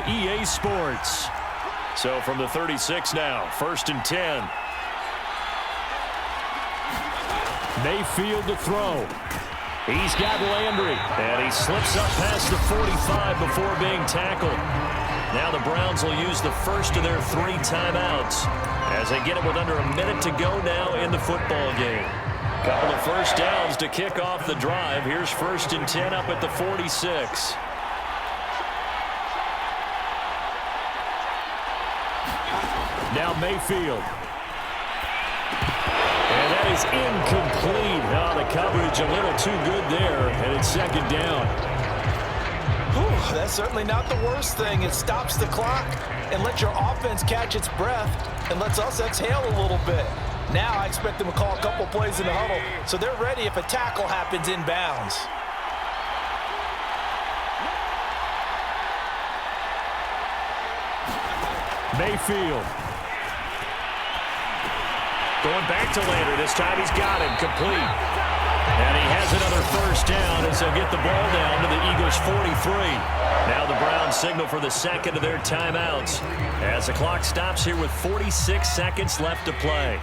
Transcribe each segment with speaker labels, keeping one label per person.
Speaker 1: EA Sports. So from the 36 now, 1st and 10. Mayfield to throw. He's got Landry, and he slips up past the 45 before being tackled. Now the Browns will use the first of their 3 timeouts as they get it with under a minute to go now in the football game. Couple of first downs to kick off the drive. Here's 1st and 10 up at the 46. Now Mayfield. And that is incomplete. Oh, the coverage a little too good there, and it's 2nd down.
Speaker 2: Whew, that's certainly not the worst thing. It stops the clock and lets your offense catch its breath and lets us exhale a little bit. Now I expect them to call a couple plays in the huddle, so they're ready if a tackle happens inbounds.
Speaker 1: Mayfield. Going back to Landry. This time he's got him complete. And he has another first down as they'll get the ball down to the Eagles' 43. Now the Browns signal for the second of their timeouts as the clock stops here with 46 seconds left to play.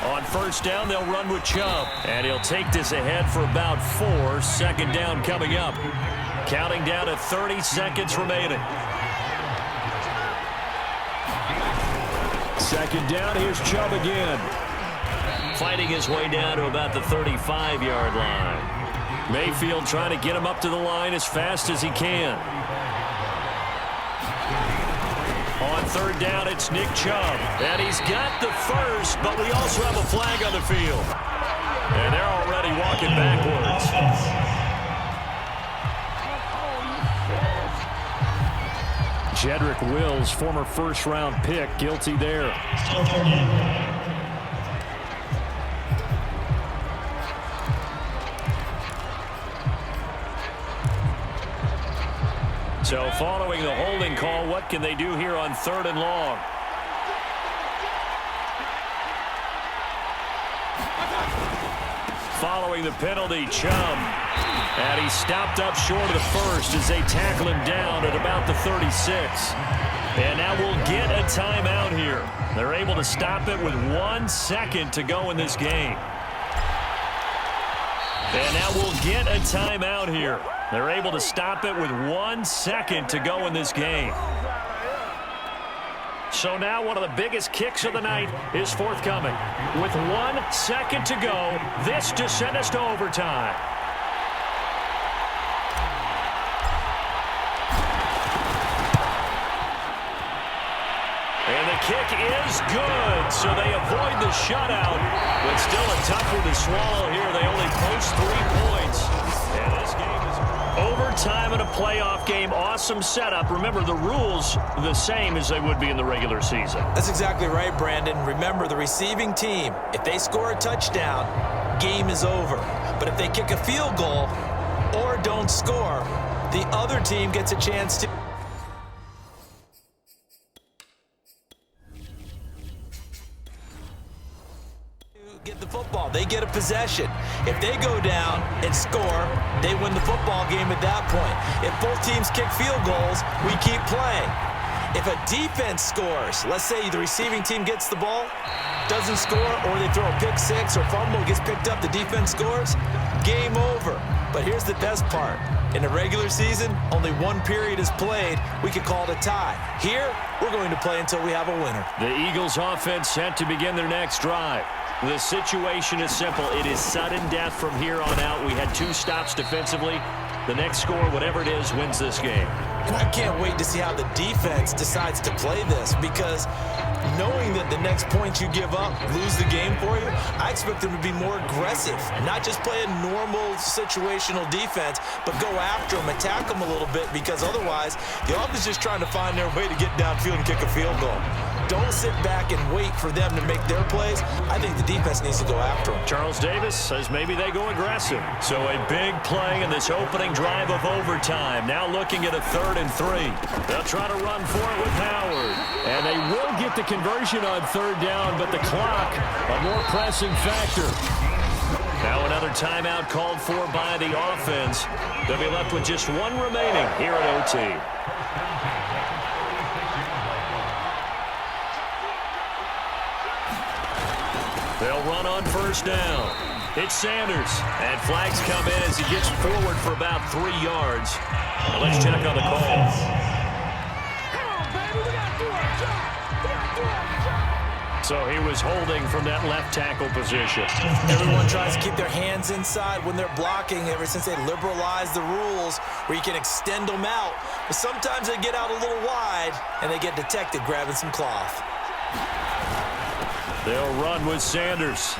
Speaker 1: On first down, they'll run with Chubb. And he'll take this ahead for about 4. 2nd down coming up. Counting down to 30 seconds remaining. 2nd down, here's Chubb again. Fighting his way down to about the 35-yard line. Mayfield trying to get him up to the line as fast as he can. On 3rd down, it's Nick Chubb. And he's got the first, but we also have a flag on the field. And they're already walking backwards. Jedrick Wills, former first-round pick, guilty there. So following the holding call, what can they do here on 3rd and long? Following the penalty, Chubb. And he stopped up short of the first as they tackle him down at about the 36. And now we'll get a timeout here. They're able to stop it with 1 second to go in this game. And now we'll get a timeout here. They're able to stop it with 1 second to go in this game. So now one of the biggest kicks of the night is forthcoming. With 1 second to go, this to send us to overtime. And the kick is good, so they avoid the shutout. But still a tough one to swallow here. They only post 3 points. And this game is overtime in a playoff game. Awesome setup. Remember, the rules the same as they would be in the regular season.
Speaker 2: That's exactly right, Brandon. Remember, the receiving team, if they score a touchdown, game is over. But if they kick a field goal or don't score, the other team gets a chance to get the football. They get a possession. If they go down and score, they win the football game at that point. If both teams kick field goals, we keep playing. If a defense scores, let's say the receiving team gets the ball, doesn't score, or they throw a pick six or fumble, gets picked up, the defense scores, game over. But here's the best part. In the regular season, only 1 period is played. We could call it a tie. Here, we're going to play until we have a winner.
Speaker 1: The Eagles offense set to begin their next drive. The situation is simple. It is sudden death from here on out. We had 2 stops defensively. The next score, whatever it is, wins this game.
Speaker 2: And I can't wait to see how the defense decides to play this, because knowing that the next points you give up lose the game for you, I expect them to be more aggressive, not just play a normal situational defense, but go after them, attack them a little bit, because otherwise the offense is just trying to find their way to get downfield and kick a field goal. Don't sit back and wait for them to make their plays. I think the defense needs to go after them.
Speaker 1: Charles Davis says maybe they go aggressive. So a big play in this opening drive of overtime. Now looking at a 3rd and 3. They'll try to run for it with Howard. And they will get the conversion on 3rd down, but the clock, a more pressing factor. timeout called for by the offense. They'll be left with just one remaining here at OT. They'll run on first down. It's Sanders. And flags come in as he gets forward for about 3 yards. Now let's check on the call. So he was holding from that left tackle position.
Speaker 2: Everyone tries to keep their hands inside when they're blocking ever since they liberalized the rules where you can extend them out. But sometimes they get out a little wide and they get detected grabbing some cloth.
Speaker 1: They'll run with Sanders.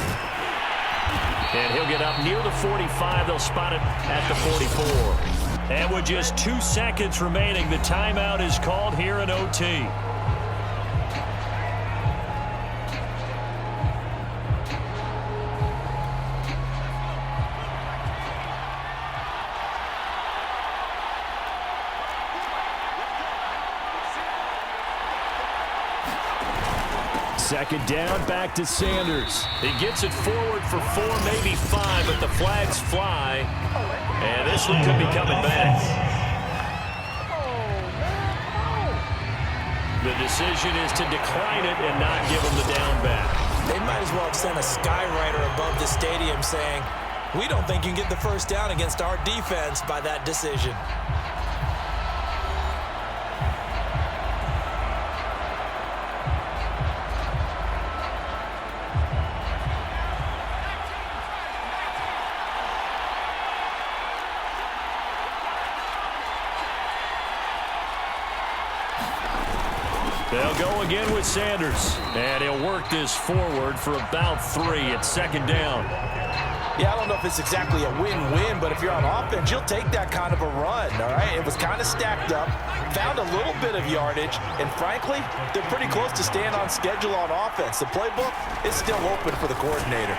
Speaker 1: And he'll get up near the 45. They'll spot it at the 44. And with just 2 seconds remaining, the timeout is called here in OT. Second down, back to Sanders. He gets it forward for 4, maybe 5, but the flags fly. And this one could be coming back. The decision is to decline it and not give him the down back.
Speaker 2: They might as well have sent a skywriter above the stadium saying, "We don't think you can get the first down against our defense by that decision."
Speaker 1: They'll go again with Sanders. And he'll work this forward for about 3 at second down.
Speaker 2: Yeah, I don't know if it's exactly a win-win, but if you're on offense, you'll take that kind of a run, all right? It was kind of stacked up, found a little bit of yardage, and frankly, they're pretty close to staying on schedule on offense. The playbook is still open for the coordinator.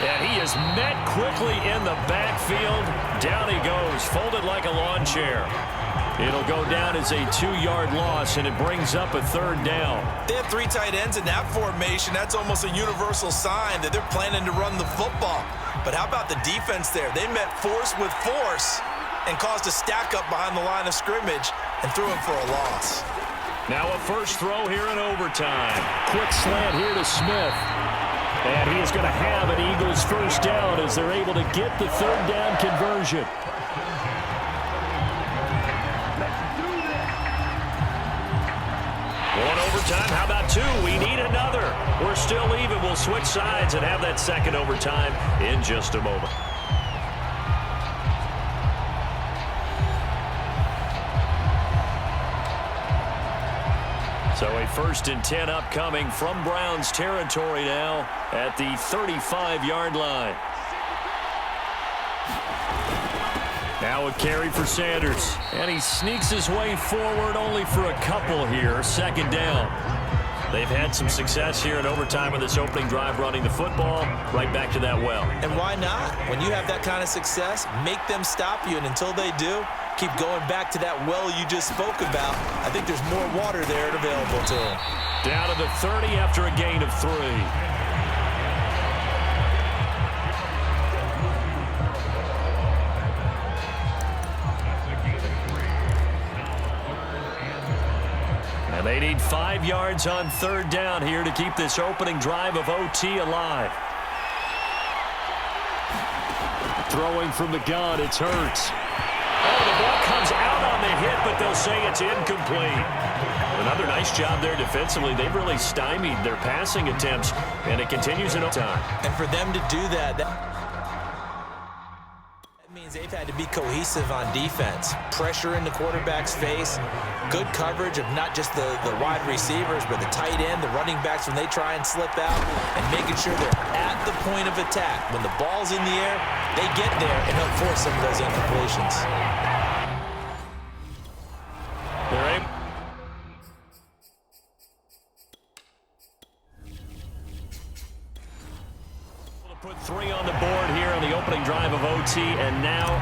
Speaker 1: And he is met quickly in the backfield. Down he goes, folded like a lawn chair. It'll go down as a 2-yard loss, and it brings up a third down.
Speaker 2: They have 3 tight ends in that formation. That's almost a universal sign that they're planning to run the football. But how about the defense there? They met force with force and caused a stack up behind the line of scrimmage and threw him for a loss.
Speaker 1: Now a first throw here in overtime. Quick slant here to Smith. And he is going to have an Eagles first down as they're able to get the third down conversion. One overtime, how about 2? We need another. We're still even. We'll switch sides and have that second overtime in just a moment. So a 1st and 10 upcoming from Browns territory now at the 35-yard line. Now a carry for Sanders. And he sneaks his way forward only for a couple here. Second down. They've had some success here in overtime with this opening drive running the football. Right back to that well.
Speaker 2: And why not? When you have that kind of success, make them stop you. And until they do, keep going back to that well you just spoke about. I think there's more water there and available to them.
Speaker 1: Down to the 30 after a gain of 3. And they need 5 yards on third down here to keep this opening drive of OT alive. Throwing from the gun, it's Hurts. Oh, the ball comes out on the hit, but they'll say it's incomplete. Another nice job there defensively. They've really stymied their passing attempts, and it continues in overtime.
Speaker 2: And for them to do that means they've had to be cohesive on defense. Pressure in the quarterback's face, good coverage of not just the wide receivers, but the tight end, the running backs when they try and slip out, and making sure they're at the point of attack. When the ball's in the air, they get there and help force some of those incompletions.
Speaker 1: They're able to put 3 on the board here on the opening drive of OT, and now